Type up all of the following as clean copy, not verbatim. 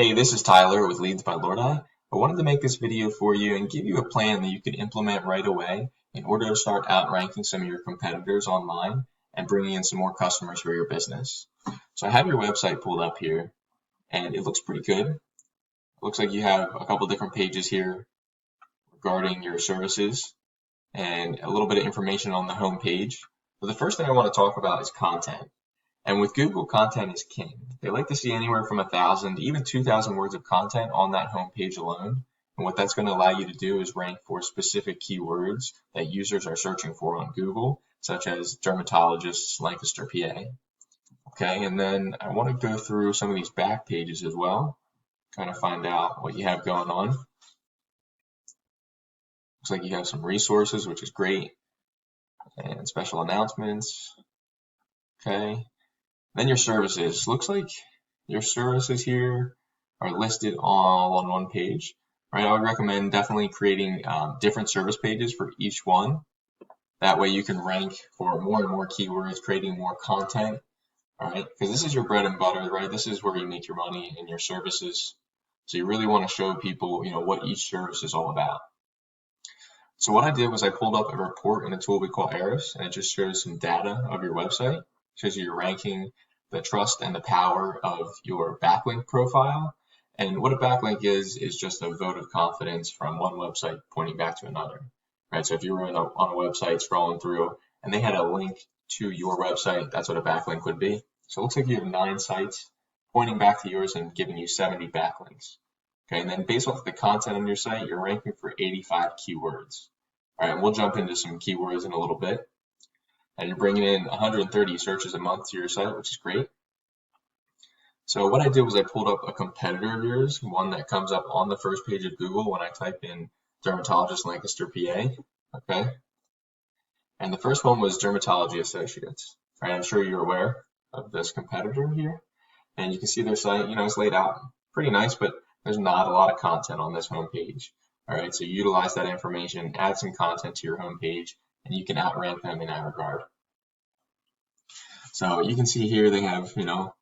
Hey, this is Tyler with Leads by Lordi. I wanted to make this video for you and give you a plan that you can implement right away in order to start outranking some of your competitors online and bringing in some more customers for your business. So I have your website pulled up here and it looks pretty good. It looks like you have a couple different pages here regarding your services and a little bit of information on the home page. But the first thing I want to talk about is content. And with Google, content is king. They like to see anywhere from 1,000 to even 2,000 words of content on that home page alone. And what that's going to allow you to do is rank for specific keywords that users are searching for on Google, such as dermatologists, Lancaster, PA. Okay, and then I want to go through some of these back pages as well, kind of find out what you have going on. Looks like you have some resources, which is great, and special announcements. Okay. Then your services. Looks like your services here are listed all on one page, right? I would recommend definitely creating different service pages for each one. That way you can rank for more and more keywords, creating more content, all right? Because this is your bread and butter, right? This is where you make your money in your services. So you really want to show people, what each service is all about. So what I did was I pulled up a report in a tool we call Eris, and it just shows some data of your website. Shows you your ranking, the trust and the power of your backlink profile. And what a backlink is just a vote of confidence from one website pointing back to another, right? So if you were on a website scrolling through and they had a link to your website, that's what a backlink would be. So it looks like you have 9 sites pointing back to yours and giving you 70 backlinks. Okay, and then based off the content on your site, you're ranking for 85 keywords. All right, and we'll jump into some keywords in a little bit. And you're bringing in 130 searches a month to your site, which is great. So what I did was I pulled up a competitor of yours, one that comes up on the first page of Google when I type in Dermatologist Lancaster, PA. Okay. And the first one was Dermatology Associates. Right, I'm sure you're aware of this competitor here. And you can see their site, it's laid out pretty nice, but there's not a lot of content on this homepage. All right, so utilize that information, add some content to your homepage, and you can outrank them in that regard. So you can see here they have,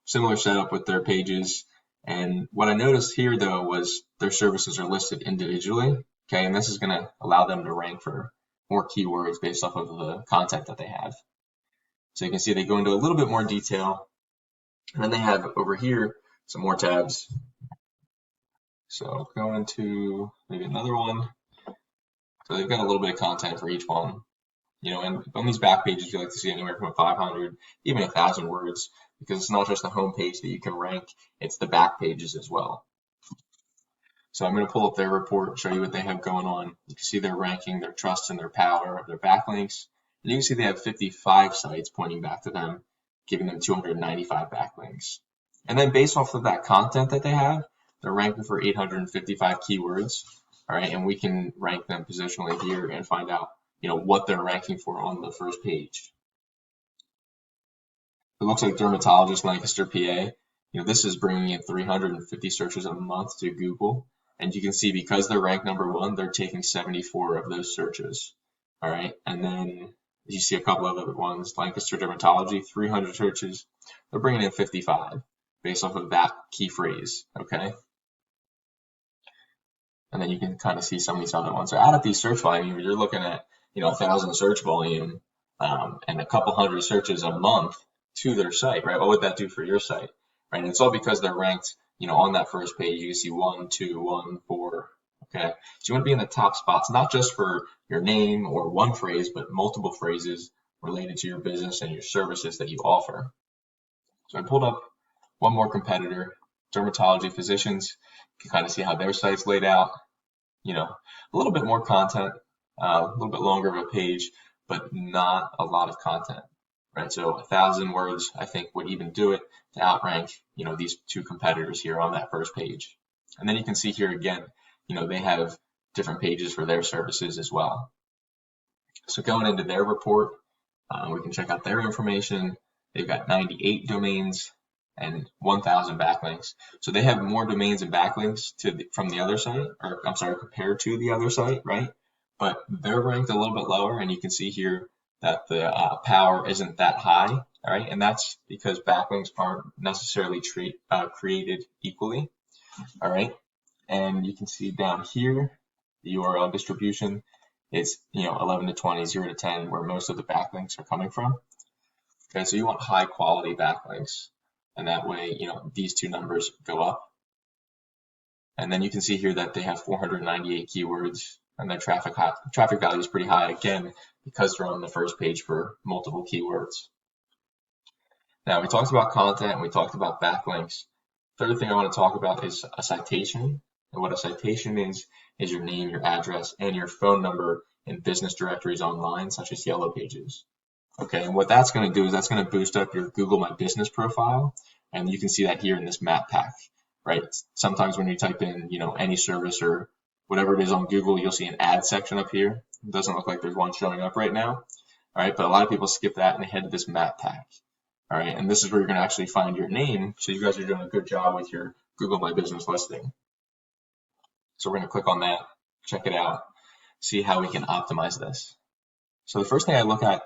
similar setup with their pages. And what I noticed here, though, was their services are listed individually. Okay, and this is going to allow them to rank for more keywords based off of the content that they have. So you can see they go into a little bit more detail. And then they have over here some more tabs. So go into maybe another one. So they've got a little bit of content for each one. And on these back pages, you like to see anywhere from 500, even 1,000 words, because it's not just the home page that you can rank, it's the back pages as well. So I'm going to pull up their report and show you what they have going on. You can see their ranking, their trust, and their power of their backlinks. And you can see they have 55 sites pointing back to them, giving them 295 backlinks. And then based off of that content that they have, they're ranking for 855 keywords. All right, and we can rank them positionally here and find out what they're ranking for on the first page. It looks like Dermatologist Lancaster, PA. This is bringing in 350 searches a month to Google. And you can see because they're ranked number 1, they're taking 74 of those searches. All right. And then you see a couple of other ones, Lancaster Dermatology, 300 searches. They're bringing in 55 based off of that key phrase. Okay. And then you can kind of see some of these other ones. So out of these search volume, you're looking at 1,000 search volume and a couple hundred searches a month to their site, right? What would that do for your site, right? And it's all because they're ranked, on that first page. You can see 1, 2, 1, 4. Okay, so you want to be in the top spots, not just for your name or one phrase, but multiple phrases related to your business and your services that you offer. So I pulled up one more competitor, Dermatology Physicians. You can kind of see how their site's laid out. A little bit more content. A little bit longer of a page, but not a lot of content, right? So 1,000 words, I think, would even do it to outrank, these two competitors here on that first page. And then you can see here again, they have different pages for their services as well. So going into their report, we can check out their information. They've got 98 domains and 1,000 backlinks. So they have more domains and backlinks from the other site, or I'm sorry, compared to the other site, right? But they're ranked a little bit lower, and you can see here that the power isn't that high, all right? And that's because backlinks aren't necessarily created equally. All right, and you can see down here the URL distribution is 11 to 20, 0 to 10, where most of the backlinks are coming from. Okay, so you want high quality backlinks, and that way these two numbers go up. And then you can see here that they have 498 keywords, and their traffic value is pretty high, again, because they're on the first page for multiple keywords. Now, we talked about content, and we talked about backlinks. Third thing I want to talk about is a citation. And what a citation is your name, your address, and your phone number in business directories online, such as Yellow Pages. Okay, and what that's going to do is that's going to boost up your Google My Business profile, and you can see that here in this map pack, right? Sometimes when you type in, any service or whatever it is on Google, you'll see an ad section up here. It doesn't look like there's one showing up right now, all right? But a lot of people skip that and head to this map pack, all right? And this is where you're going to actually find your name, so you guys are doing a good job with your Google My Business listing. So we're going to click on that, check it out, see how we can optimize this. So the first thing I look at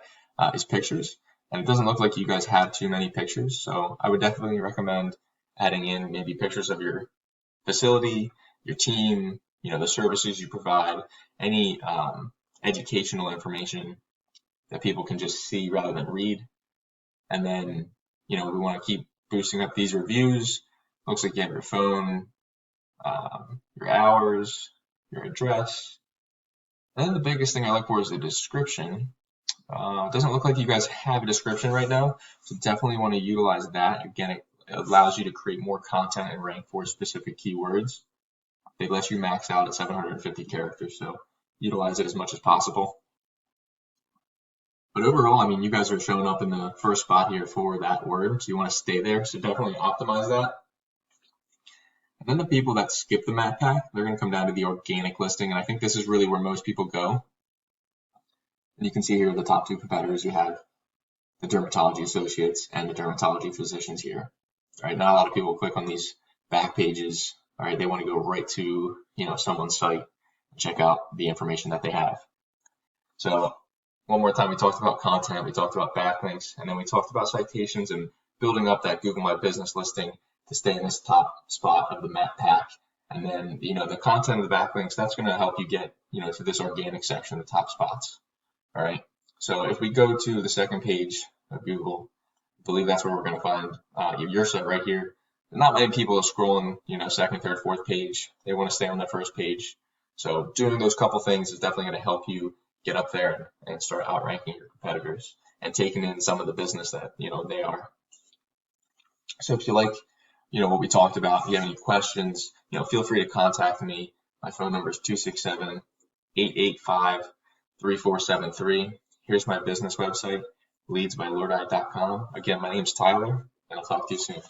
is pictures, and it doesn't look like you guys have too many pictures, so I would definitely recommend adding in maybe pictures of your facility, your team, the services you provide, any educational information that people can just see rather than read. And then we want to keep boosting up these reviews. Looks like you have your phone, your hours, your address. And then the biggest thing I look for is the description. It doesn't look like you guys have a description right now, so definitely want to utilize that. Again, it allows you to create more content and rank for specific keywords. They let you max out at 750 characters, so utilize it as much as possible. But overall, you guys are showing up in the first spot here for that word, so you want to stay there, so definitely optimize that. And then the people that skip the map pack, they're going to come down to the organic listing, and I think this is really where most people go. And you can see here the top two competitors. You have the Dermatology Associates and the Dermatology Physicians here. All right, not a lot of people click on these back pages. All right, they want to go right to someone's site and check out the information that they have. So one more time, we talked about content, we talked about backlinks, and then we talked about citations and building up that Google My Business listing to stay in this top spot of the map pack. And then the content of the backlinks, that's going to help you get to this organic section, the top spots. All right, so if we go to the second page of Google, I believe that's where we're going to find your site right here. Not many people are scrolling, second, third, fourth page. They want to stay on the first page. So doing those couple things is definitely going to help you get up there and start outranking your competitors and taking in some of the business that they are. So if you like what we talked about, if you have any questions, feel free to contact me. My phone number is 267-885-3473. Here's my business website, leadsbylordeye.com. Again, my name's Tyler, and I'll talk to you soon.